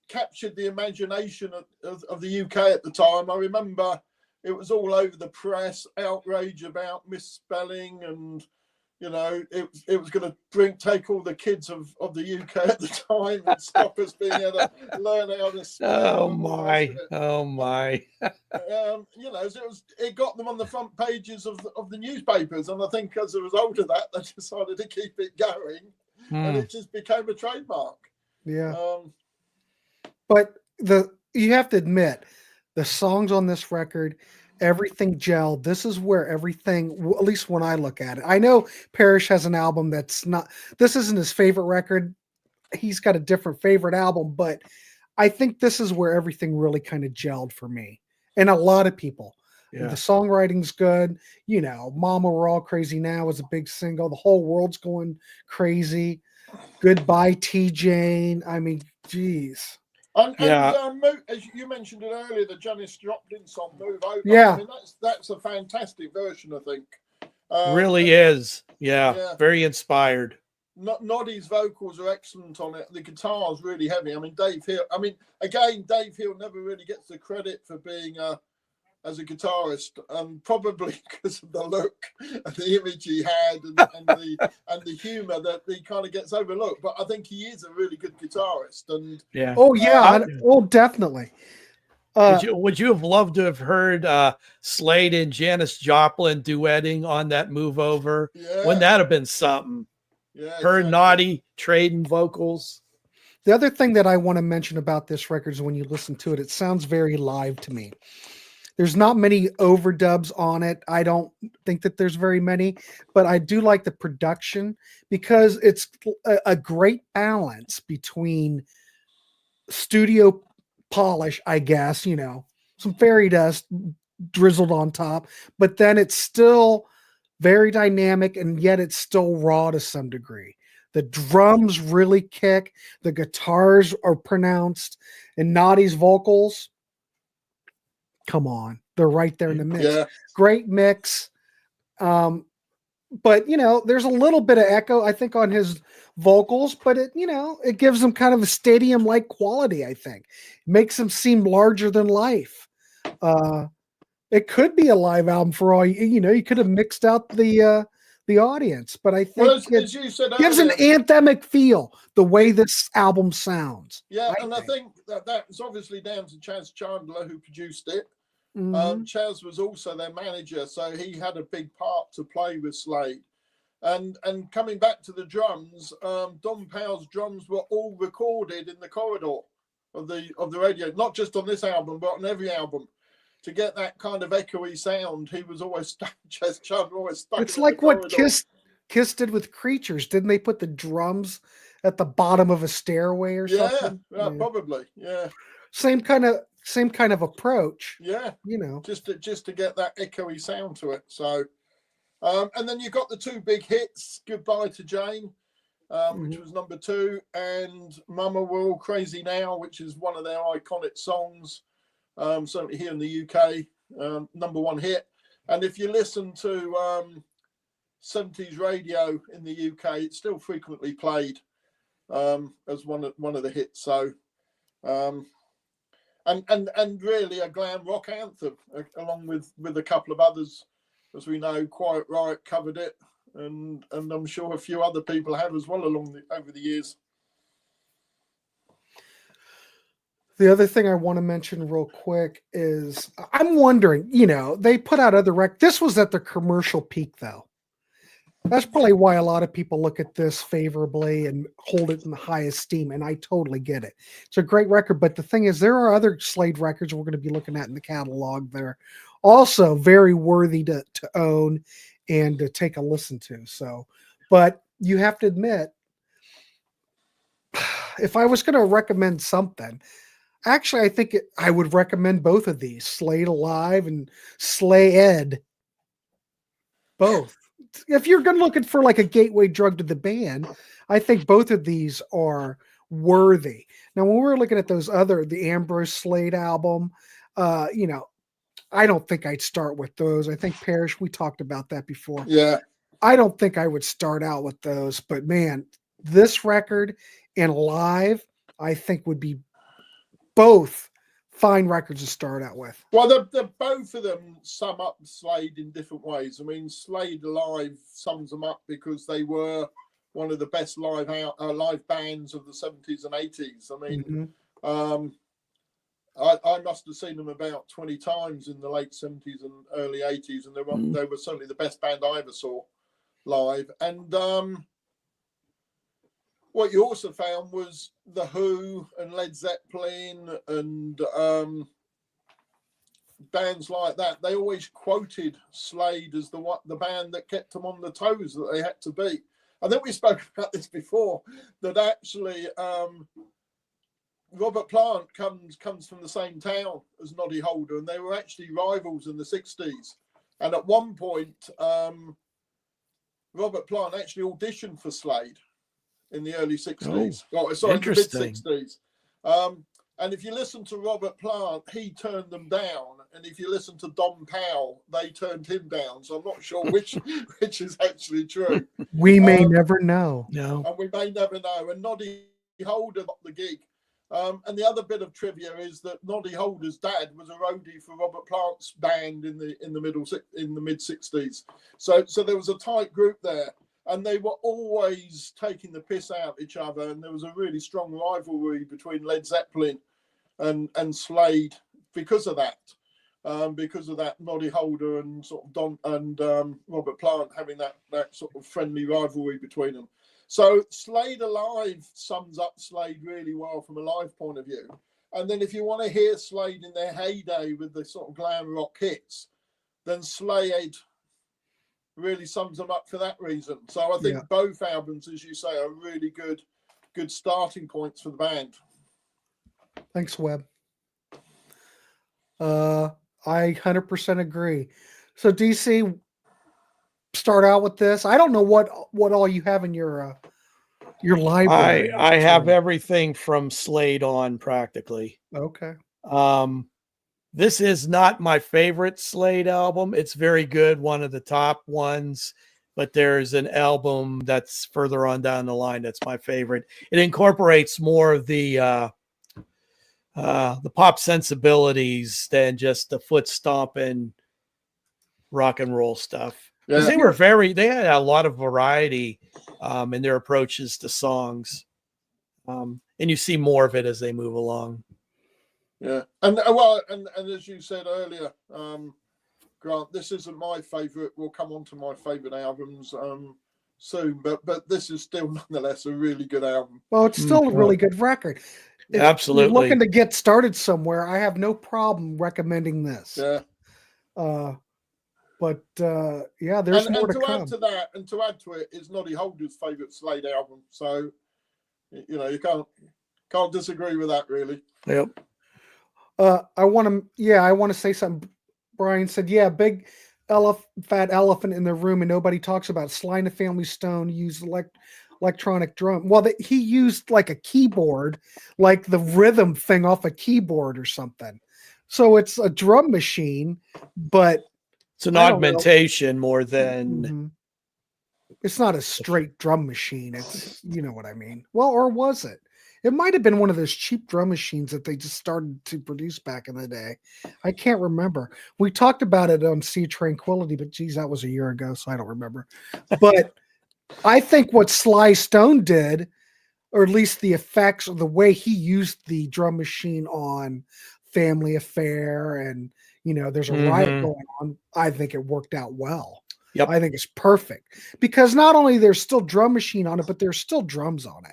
captured the imagination of the UK at the time. I remember it was all over the press, outrage about misspelling, and it was going to take all the kids of the UK at the time and stop us being able to learn how to spell. Oh my! It got them on the front pages of the newspapers, and I think as a result of that, they decided to keep it going. And it just became a trademark. Yeah. But you have to admit, the songs on this record, everything gelled. This is where everything, at least when I look at it. I know Parish has an album this isn't his favorite record. He's got a different favorite album, but I think this is where everything really kind of gelled for me. And a lot of people. Yeah. The songwriting's good. Mama, We're All Crazy Now is a big single. The Whole World's Going Crazy. Goodbye, T. Jane. I mean, geez. And as you mentioned it earlier, the Janis Joplin song "Move Over." Yeah, I mean, that's a fantastic version, I think. Really is. Yeah, very inspired. Noddy's vocals are excellent on it. The guitar's really heavy. I mean, Dave Hill. I mean, again, Dave Hill never really gets the credit for being as a guitarist, probably because of the look and the image he had and the humor that he kind of gets overlooked. But I think he is a really good guitarist. And definitely. Would you have loved to have heard Slade and Janis Joplin duetting on that "Move Over"? Yeah. Wouldn't that have been something? Yeah, her and Noddy trading vocals. The other thing that I want to mention about this record is when you listen to it, it sounds very live to me. There's not many overdubs on it. I don't think that there's very many, but I do like the production because it's a great balance between studio polish, I guess, some fairy dust drizzled on top, but then it's still very dynamic, and yet it's still raw to some degree. The drums really kick, the guitars are pronounced, and Noddy's vocals, come on, they're right there in the mix. Yeah. Great mix. but there's a little bit of echo, I think, on his vocals, but it gives him kind of a stadium-like quality. I think makes him seem larger than life. It could be a live album for all you could have mixed out the audience, but I think as you said gives earlier, an anthemic feel the way this album sounds. Yeah, I think that's obviously down to Chaz Chandler, who produced it. Mm-hmm. Chaz was also their manager, so he had a big part to play with Slade. And coming back to the drums, Don Powell's drums were all recorded in the corridor of the radio, not just on this album, but on every album. To get that kind of echoey sound, he was always stuck. Chaz Chandler always stuck. It's like what Kiss did with Creatures. Didn't they put the drums at the bottom of a stairway or something? Yeah, probably. Yeah. Same kind of approach. Yeah. Just to get that echoey sound to it. So, and then you got the two big hits, Goodbye to Jane, which was number 2, and Mama We're All Crazy Now, which is one of their iconic songs. Certainly here in the UK, number 1 hit. And if you listen to 70s radio in the UK, it's still frequently played as one of the hits. So, and really a glam rock anthem, along with a couple of others, as we know. Quiet Riot covered it, and I'm sure a few other people have as well over the years. The other thing I want to mention real quick is I'm wondering, they put out other this was at the commercial peak, though. That's probably why a lot of people look at this favorably and hold it in the high esteem, and I totally get it. It's a great record, but the thing is, there are other Slade records we're going to be looking at in the catalog that are also very worthy to own and to take a listen to. So, but you have to admit, if I was going to recommend something, actually, I think I would recommend both of these, Slade Alive and Slade. Both. If you're looking for like a gateway drug to the band, I think both of these are worthy. Now, when we're looking at the Ambrose Slade album, I don't think I'd start with those. I think Parish, we talked about that before. Yeah. I don't think I would start out with those, but man, this record and Live, I think would be both fine records to start out with. Well, the both of them sum up Slade in different ways. I mean, Slade Alive sums them up because they were one of the best live bands of the 70s and 80s. I mean, I must have seen them about 20 times in the late 70s and early 80s, and they were certainly the best band I ever saw live. And what you also found was The Who and Led Zeppelin and bands like that. They always quoted Slade as the band that kept them on the toes that they had to be. I think we spoke about this before, that actually Robert Plant comes from the same town as Noddy Holder, and they were actually rivals in the 60s. And at one point, Robert Plant actually auditioned for Slade in the early 60s. The mid-60s. And if you listen to Robert Plant, he turned them down. And if you listen to Don Powell, they turned him down. So I'm not sure which is actually true. We may never know. No. And we may never know. And Noddy Holder got the gig. And the other bit of trivia is that Noddy Holder's dad was a roadie for Robert Plant's band in the mid-60s. So there was a tight group there. And they were always taking the piss out of each other, and there was a really strong rivalry between Led Zeppelin and Slade because of that. Noddy Holder and sort of Don and Robert Plant having that sort of friendly rivalry between them. So Slade Alive sums up Slade really well from a live point of view. And then if you want to hear Slade in their heyday with the sort of glam rock hits, then Slade really sums them up for that reason. So I think both albums, as you say, are really good starting points for the band. Thanks, Webb. I 100% agree. So DC, start out with this. I don't know what all you have in your library. I have everything from Slade on practically. Okay. This is not my favorite Slade album. It's very good. One of the top ones. but there's an album that's further on down the line that's my favorite. It incorporates more of the pop sensibilities than just the foot stomping rock and roll stuff. Because they had a lot of variety in their approaches to songs. And you see more of it as they move along. Yeah. And as you said earlier, Grant, this isn't my favorite. We'll come on to my favorite albums soon, but this is still nonetheless a really good album. Well, it's still a really good record. If Absolutely. you're looking to get started somewhere, I have no problem recommending this. Yeah. But there's more to come. And to add to it is Noddy Holder's favorite Slade album. So, you can't disagree with that, really. Yep. I want to say something. Brian said, big fat elephant in the room, and nobody talks about Sly and the Family Stone used electronic drum. Well, he used like a keyboard, like the rhythm thing off a keyboard or something. So it's a drum machine, but it's an augmentation more than. Mm-hmm. It's not a straight drum machine. It's, you know what I mean? Well, or was it? It might have been one of those cheap drum machines that they just started to produce back in the day. I can't remember. We talked about it on Sea Tranquility, but geez, that was a year ago, so I don't remember. But I think what Sly Stone did, or at least the effects or the way he used the drum machine on Family Affair and, there's a riot going on, I think it worked out well. Yep. I think it's perfect because not only there's still drum machine on it, but there's still drums on it.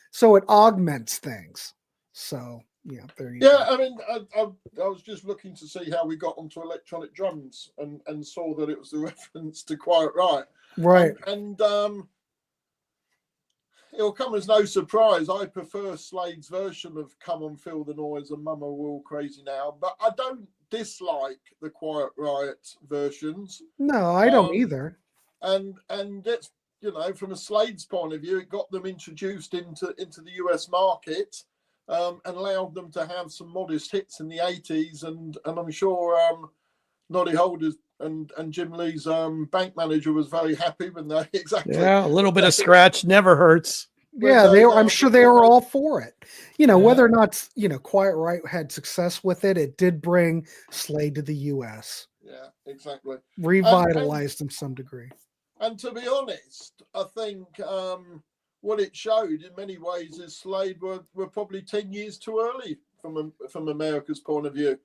So it augments things. So there you go. I mean, I was just looking to see how we got onto electronic drums and saw that it was the reference to Quiet Riot. Right. And it'll come as no surprise. I prefer Slade's version of Come On Feel the Noise and Mama We're All Crazy Now, but I don't dislike the Quiet Riot versions. No, I don't either. And it's, from a Slade's point of view, it got them introduced into the US market and allowed them to have some modest hits in the 80s. And I'm sure Noddy Holder and Jim Lea's bank manager was very happy when they a little bit of scratch never hurts. Yeah, I'm sure they were all for it. Whether or not Quiet Riot had success with it, it did bring Slade to the US. Yeah, exactly. Revitalized in some degree. And to be honest, I think what it showed in many ways is Slade were probably 10 years too early from America's point of view.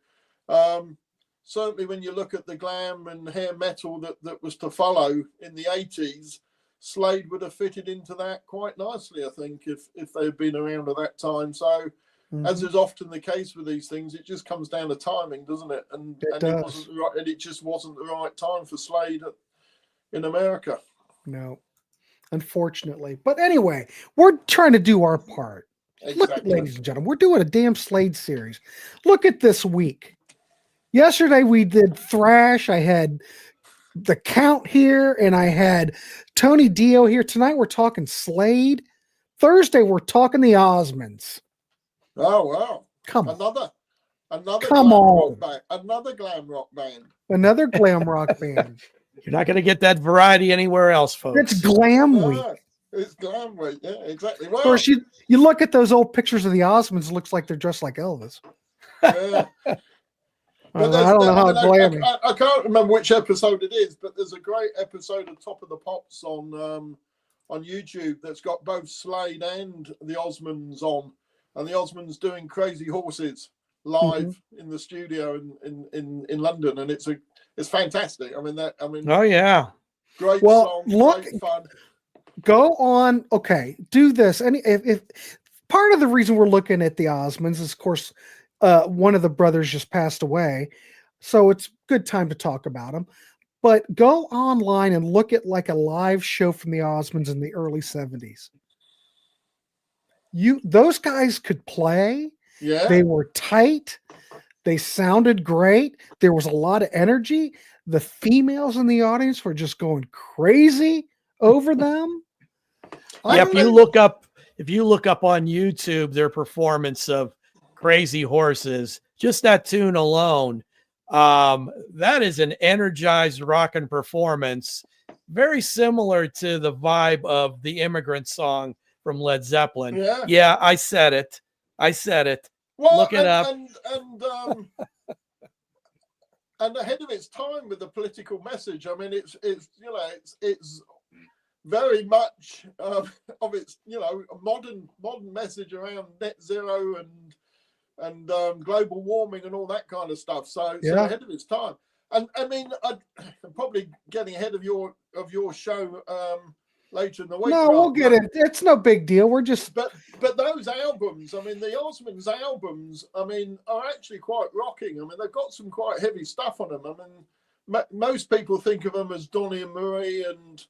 Certainly when you look at the glam and hair metal that was to follow in the 80s, Slade would have fitted into that quite nicely, I think, if they had been around at that time. So, as is often the case with these things, it just comes down to timing, doesn't it? And it just wasn't the right time for Slade in America. No, unfortunately. But anyway, we're trying to do our part. Exactly. Look, ladies and gentlemen, we're doing a damn Slade series. Look at this week. Yesterday we did thrash. I had the Count here, and I had Tony Dio here. Tonight we're talking Slade. Thursday we're talking the Osmonds. Oh wow! Come on. Another Come on. Another glam rock band. Another glam rock band. You're not going to get that variety anywhere else, folks. It's glam week. It's glam week. Yeah, exactly. Well, of course, you look at those old pictures of the Osmonds, it looks like they're dressed like Elvis. Yeah. I don't know how glammy. I can't remember which episode it is, but there's a great episode of Top of the Pops on YouTube that's got both Slade and the Osmonds on, and the Osmonds doing Crazy Horses live in the studio in London, and it's fantastic. Oh yeah, great song, great fun. Go on. Okay, do this. And if part of the reason we're looking at the Osmonds is, of course, one of the brothers just passed away, so it's a good time to talk about him. But go online and look at like a live show from the Osmonds in the early 70s. Those guys could play. Yeah, they were tight. They sounded great. There was a lot of energy. The females in the audience were just going crazy over them. Yeah, if you look up on YouTube their performance of Crazy Horses, just that tune alone, that is an energized rockin' performance. very similar to the vibe of the Immigrant Song from Led Zeppelin. Yeah, I said it. Well, Look it up. And ahead of its time with the political message. I mean, it's very much of its a modern message around net zero and global warming and all that kind of stuff. So ahead of its time. And I mean, I'm probably getting ahead of your show later in the week. No, we'll get it. It's no big deal. We're just but those albums, I mean, the Osmonds albums, I mean, are actually quite rocking. I mean, they've got some quite heavy stuff on them. I mean, most people think of them as Donny and Marie and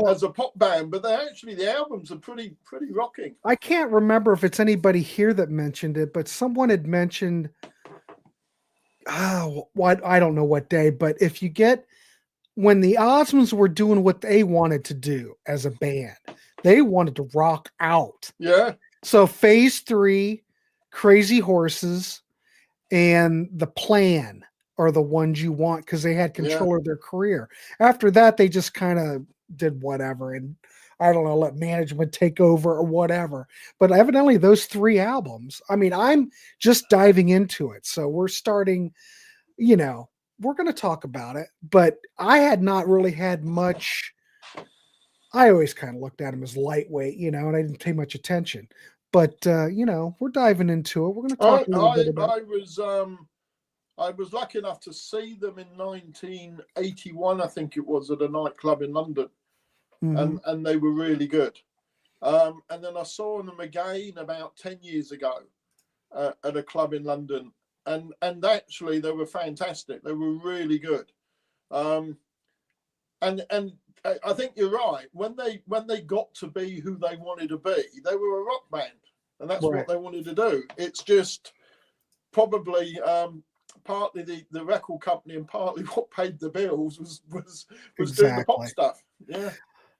as a pop band, but the albums are pretty rocking. I can't remember if it's anybody here that mentioned it, but someone had mentioned. I don't know what day, but if you get when the Osmonds were doing what they wanted to do as a band, they wanted to rock out. Yeah. So Phase 3, Crazy Horses, and The Plan are the ones you want because they had control of their career. After that, they just kind of did whatever and I don't know, let management take over or whatever. But evidently those 3 albums, I mean, I'm just diving into it. So we're starting, we're going to talk about it, but I had not really had much. I always kind of looked at them as lightweight, and I didn't pay much attention, but we're diving into it. We're going to talk a little bit about it. I was lucky enough to see them in 1981, I think it was, at a nightclub in London. Mm-hmm. And they were really good. And then I saw them again about 10 years ago at a club in London. And actually, they were fantastic. They were really good. And I think you're right. When they got to be who they wanted to be, they were a rock band. And that's what they wanted to do. It's just probably partly the record company and partly what paid the bills was doing the pop stuff. Yeah.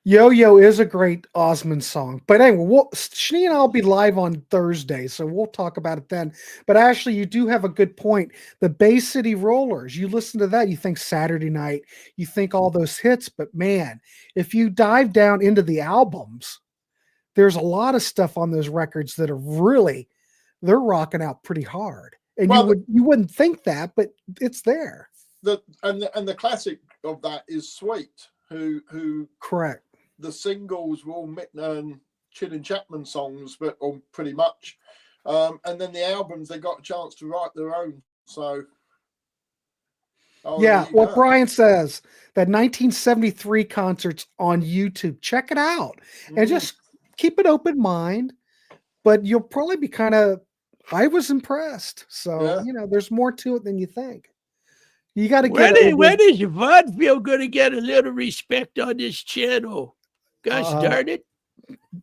Yo-Yo is a great Osmond song. But anyway, Shani and I'll be live on Thursday, so we'll talk about it then. But Ashley, you do have a good point. The Bay City Rollers, you listen to that, you think Saturday Night, you think all those hits, but man, if you dive down into the albums, there's a lot of stuff on those records that are they're rocking out pretty hard. And you wouldn't think that, but it's there. And the classic of that is Sweet, who correct. The singles were all Mittner and Chin and Chapman songs, but pretty much. And then the albums, they got a chance to write their own. So, what Brian says, that 1973 concerts on YouTube, check it out and just keep an open mind. But you'll probably be I was impressed. So, there's more to it than you think. You got to get when is vaudeville going to get a little respect on this channel? Gosh darn it.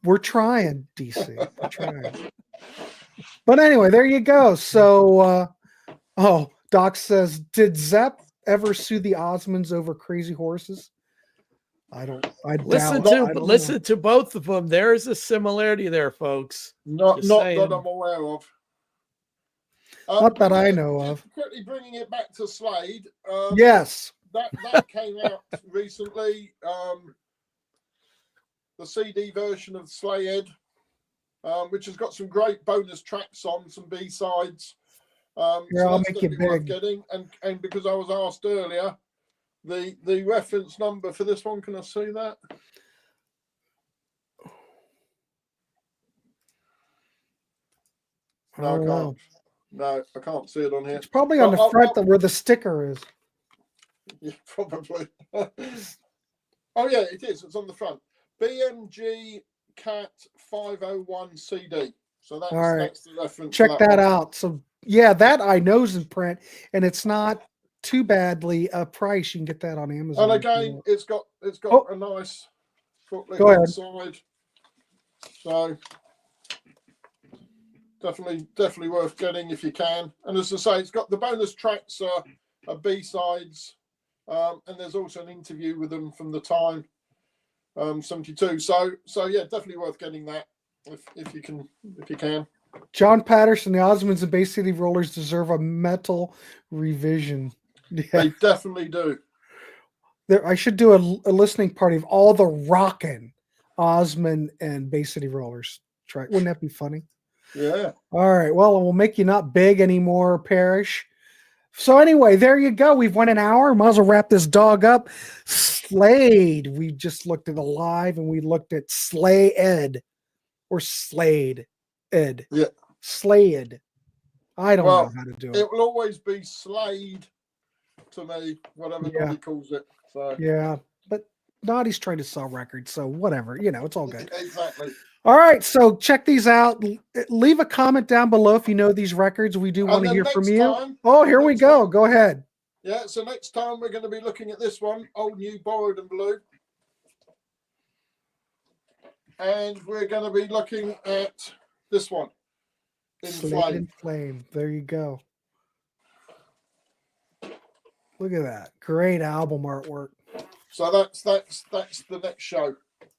We're trying, DC. We're trying. But anyway, there you go. So, Doc says, did Zepp ever sue the Osmonds over Crazy Horses? Listen to both of them. There is a similarity there, folks. Not that I'm aware of. Not that I know of. Quickly bringing it back to Slade. Yes. That came out recently. The CD version of Slade, which has got some great bonus tracks on, some B-sides. I'll make it big. Getting. And because I was asked earlier, the reference number for this one, can I see that? No, I can't. No, I can't see it on here. It's probably on the front where the sticker is. Yeah, probably. Oh, yeah, it is. It's on the front. BMG Cat 501 CD. So that's the reference. Check that out. So, that I know is in print, and it's not too badly a price. You can get that on Amazon. And again, it's got a nice footlet inside. So definitely worth getting if you can. And as I say, it's got the bonus tracks are B-sides, and there's also an interview with them from the time 72. So definitely worth getting that if you can. John Patterson, the Osmonds and Bay City Rollers deserve a metal revision. Yeah. They definitely do. I should do a listening party of all the rockin' Osmond and Bay City Rollers. Wouldn't that be funny? Yeah. All right. Well, we'll make you not big anymore, Parish. So anyway, there you go. We've went an hour. Might as well wrap this dog up. Slade. We just looked at Alive and we looked at Slade or Slade. Ed. Yeah. Slade. I don't know how to do it. It will always be Slade to me, whatever Noddy calls it. So yeah, but Noddy's trying to sell records, so whatever. It's all good. Exactly. All right, so check these out. Leave a comment down below if you know these records. We do want to hear from you. Here we go. Go ahead. Yeah, so next time we're going to be looking at this one, Old New Borrowed and Blue. And we're going to be looking at this one. In Slade in Flame. There you go. Look at that. Great album artwork. So that's the next show.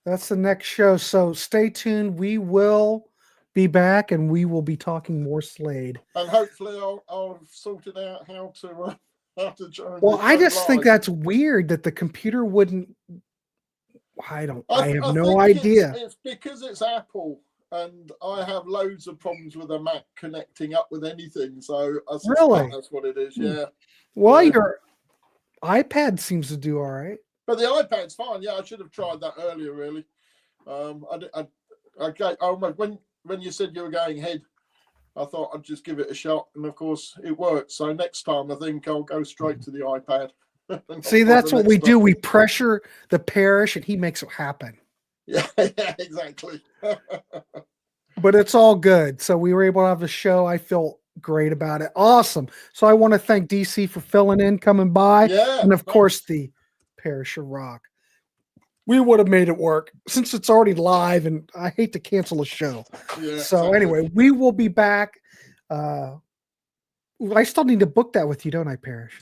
That's the next show. So stay tuned. We will be back and we will be talking more Slade. And hopefully I'll have sorted out how to join. Well, I just think that's weird that the computer wouldn't. I have no idea. It's because it's Apple. And I have loads of problems with a Mac connecting up with anything. So I suspect that's what it is. Yeah. Well, your iPad seems to do all right. But the iPad's fine. Yeah, I should have tried that earlier, really. When you said you were going ahead, I thought I'd just give it a shot. And, of course, it worked. So next time, I think I'll go straight to the iPad. See, that's what we do. We pressure the Parish, and he makes it happen. Yeah, exactly. But it's all good. So we were able to have the show. I feel great about it. Awesome. So I want to thank DC for filling in, coming by. Yeah, and of course the Parish of Rock. We would have made it work since it's already live, and I hate to cancel a show. Yeah, so anyway, we will be back. I still need to book that with you, don't I, Parish?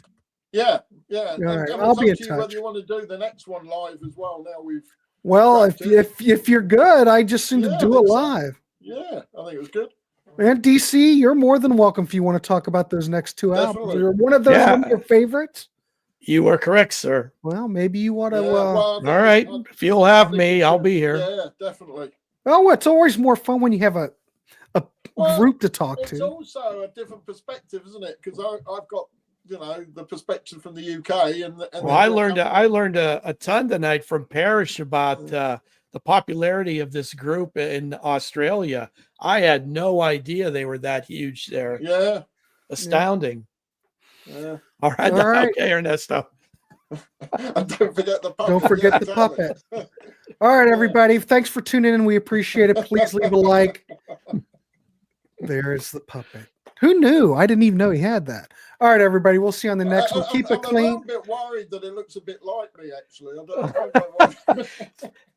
Yeah. All right. I'll be in touch. Whether you want to do the next one live as well. Now we've. Well, if you're good, I just seem to do it live. Yeah, I think it was good. And DC, you're more than welcome if you want to talk about those next two albums. Are one of those one of your favorites? You are correct, sir. Well, maybe you want to. All right, if you'll have me, I'll be here. Yeah, definitely. Oh, it's always more fun when you have a group to talk to. It's also a different perspective, isn't it? Because I've got the perspective from the UK, and I learned a ton tonight from Parish about the popularity of this group in Australia. I had no idea they were that huge there. Yeah, astounding. Yeah. All right. Okay, Ernesto. And don't forget the puppet. Don't forget the puppet. All right, everybody. Thanks for tuning in. We appreciate it. Please leave a like. There's the puppet. Who knew? I didn't even know he had that. All right, everybody. We'll see you on the next one. Keep it clean. I'm a little bit worried that it looks a bit like me, actually. I don't know.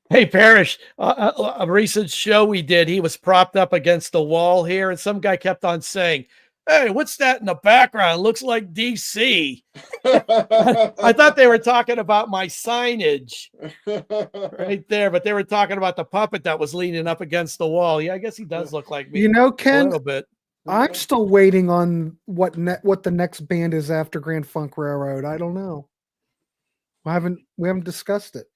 Hey, Parish, a recent show we did, he was propped up against the wall here, and some guy kept on saying, "Hey, what's that in the background? Looks like DC." I thought they were talking about my signage right there, but they were talking about the puppet that was leaning up against the wall. Yeah, I guess he does look like me. Ken, a little bit. I'm still waiting on what the next band is after Grand Funk Railroad. I don't know. We haven't discussed it.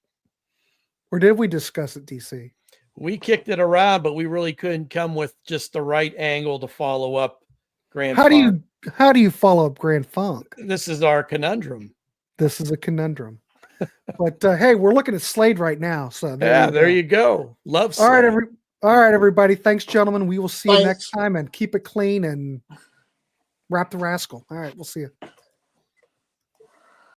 Or did we discuss it, DC? We kicked it around, but we really couldn't come with just the right angle to follow up Grand Funk. How do you follow up Grand Funk? This is our conundrum. This is a conundrum. But hey, we're looking at Slade right now. So there you go. Love Slade. All right, everybody. Thanks, gentlemen. We will see you next time, and keep it clean and wrap the rascal. All right, we'll see you.